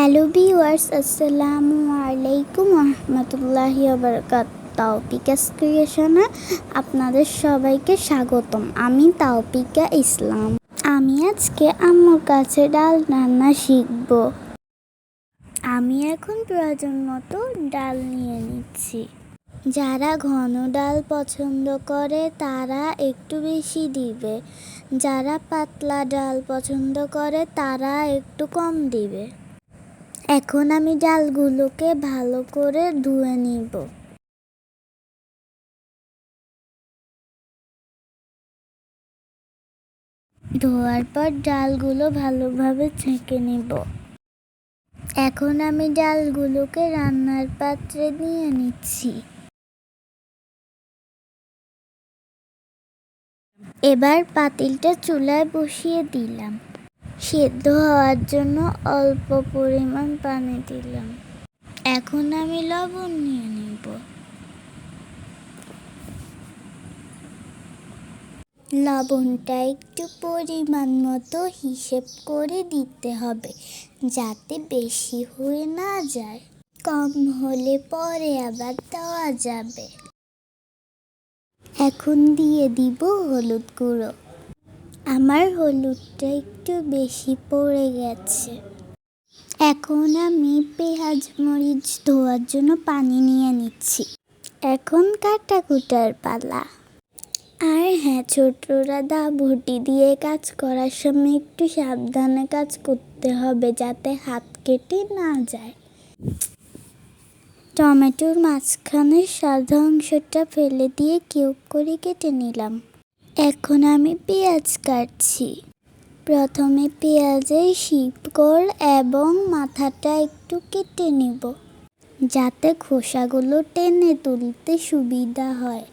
Hello viewers, আসসালামু আলাইকুম রহমতুল্লাহি ওয়াবারাকাতুহু। তাওপিকাস ক্রিয়েশনে আপনাদের সবাইকে স্বাগতম। আমি তাওপিকা ইসলাম। আমি আজকে আম্মুর কাছে ডাল রান্না শিখব। আমি এখন প্রয়োজন মতো ডাল নিয়ে নিচ্ছি। যারা ঘন ডাল পছন্দ করে তারা একটু বেশি দিবে, যারা পাতলা ডাল পছন্দ করে তারা একটু কম দিবে। এখন আমি ডালগুলোকে ভালো করে ধুয়ে নিব। ধোয়ার পর ডালগুলো ভালোভাবে ছেঁকে নিব। এখন আমি ডালগুলোকে রান্নার পাত্রে নিয়ে নিচ্ছি। এবার পাতিলটা চুলায় বসিয়ে দিলাম। সেদ্ধ হওয়ার জন্য অল্প পরিমাণ পানি দিলাম। এখন আমি লবণ নিয়ে নিব। লবণটা একটু পরিমাণ মতো হিসেব করে দিতে হবে, যাতে বেশি হয়ে না যায়। কম হলে পরে আবার দেওয়া যাবে। এখন দিয়ে দিব হলুদ গুঁড়ো। আমার হলুদটা একটু বেশি পড়ে গেছে। এখন আমি পেঁয়াজ মরিচ ধোয়ার জন্য পানি নিয়ে নিচ্ছি। এখন কাটাকুটার পালা। আর হ্যাঁ, ছোটরা বটি দিয়ে কাজ করার সময় একটু সাবধানে কাজ করতে হবে, যাতে হাত কেটে না যায়। টমেটোর মাঝখানের সাদা অংশটা ফেলে দিয়ে কিউব করে কেটে নিলাম। এখন আমি পেঁয়াজ কাটছি। প্রথমে পেঁয়াজের শিকড় এবং মাথাটা একটু কেটে নিব, যাতে খোসাগুলো টেনে তুলতে সুবিধা হয়।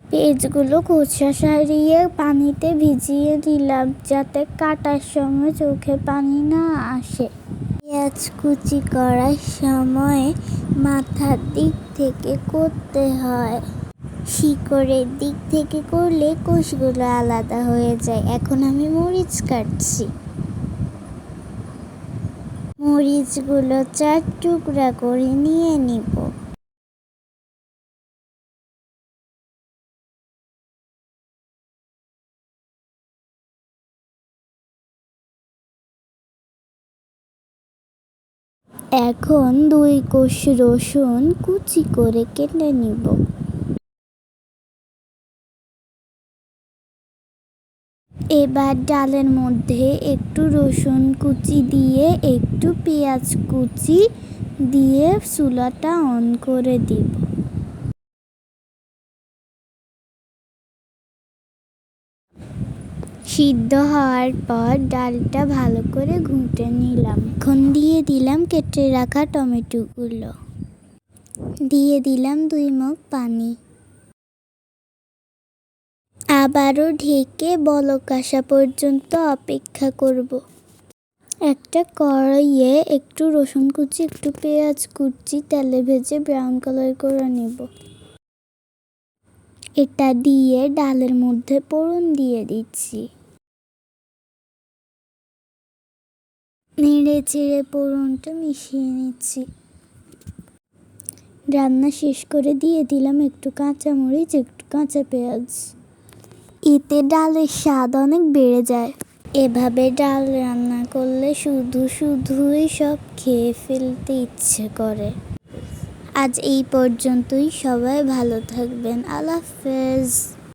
পেঁয়াজগুলো খোসা ছাড়িয়ে পানিতে ভিজিয়ে দিলাম, যাতে কাটার সময় চোখে পানি না আসে। পেঁয়াজ কুচি করার সময় মাথার দিক থেকে করতে হয়, শিকড়ের দিক থেকে করলে কোষগুলো আলাদা হয়ে যায়। এখন আমি মরিচ কাটছি। মরিচগুলো 4 টুকরা করে নিয়ে নিব। এখন 2 কোষ রসুন কুচি করে কেটে নিব। এবার ডালের মধ্যে একটু রসুন কুচি দিয়ে একটু পেঁয়াজ কুচি দিয়ে চুলাটা অন করে দিব। সিদ্ধ হওয়ার পর ডালটা ভালো করে ঘুঁটে নিলাম। এখন দিয়ে দিলাম কেটে রাখা টমেটোগুলো। দিয়ে দিলাম 2 মগ পানি। আবারও ঢেকে বলক আসা পর্যন্ত অপেক্ষা করব। একটা কড়াইয়ে একটু রসুন কুচি, একটু পেঁয়াজ কুচি তেলে ভেজে ব্রাউন কালার করে নেব। এটা দিয়ে ডালের মধ্যে ফোড়ন দিয়ে দিচ্ছি। নেড়ে চেড়ে ফোড়নটা মিশিয়ে নিচ্ছি। রান্না শেষ করে দিয়ে দিলাম একটু কাঁচামরিচ, একটু কাঁচা পেঁয়াজ। এতে ডালের স্বাদ অনেক বেড়ে যায়। এভাবে ডাল রান্না করলে শুধুই সব খেয়ে ফেলতে ইচ্ছে করে। আজ এই পর্যন্তই। সবাই ভালো থাকবেন। আল্লাহ হাফেজ।